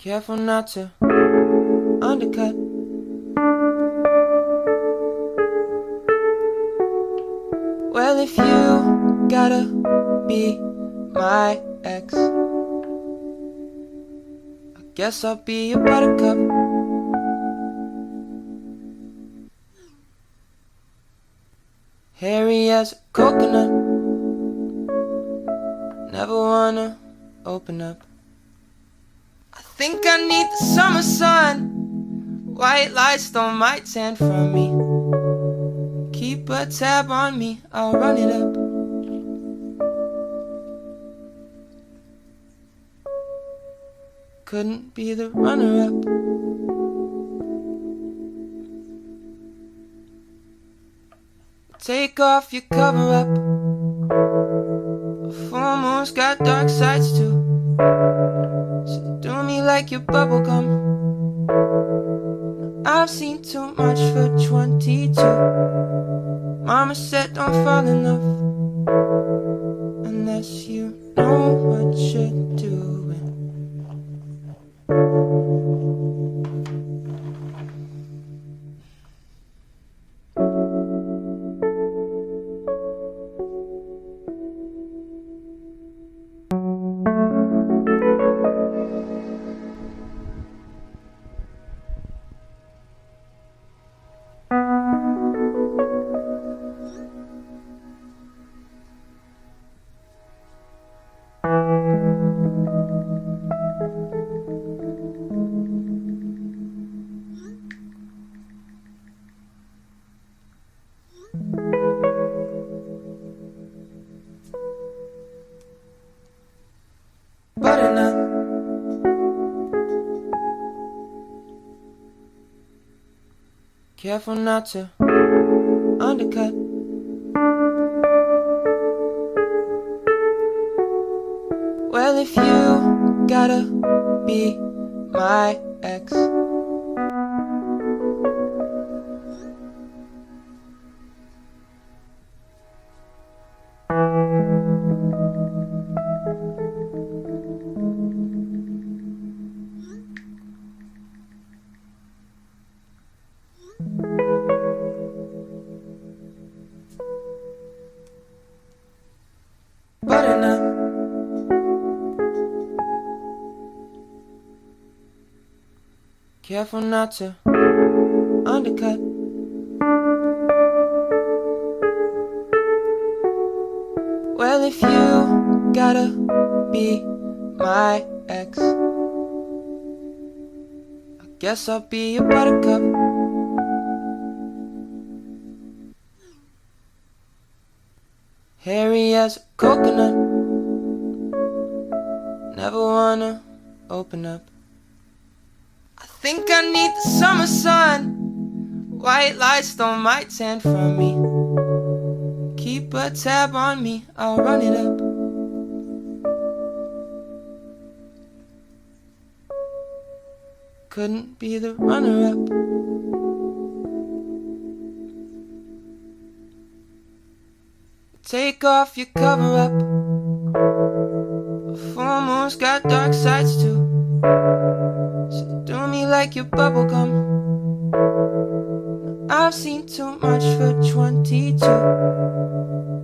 Careful not to undercut. Well, if you gotta be my ex, I guess I'll be your buttercup. Hairy as a coconut, never wanna open up. I think I need the summer sun, white lights stole my tan from me. Keep a tab on me, I'll run it up. Couldn't be the runner-up. Take off your cover-up. A full moon's got dark sides too, so do me like your bubblegum. I've seen too much for 22. Mama said don't fall in love unless you know what you're doing. Butternut, careful not to undercut. Well, if you gotta be my ex, butternut, careful not to undercut. Well, if you gotta be my ex, I guess I'll be your buttercup. Hairy as a coconut, never wanna open up. I think I need the summer sun, white lights stole my tan from me. Keep a tab on me, I'll run it up. Couldn't be the runner-up. Take off your cover-up. A full moon's got dark sides too, so do me like your bubblegum. I've seen too much for 22.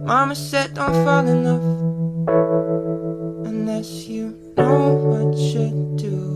Mama said don't fall in love unless you know what you're doing.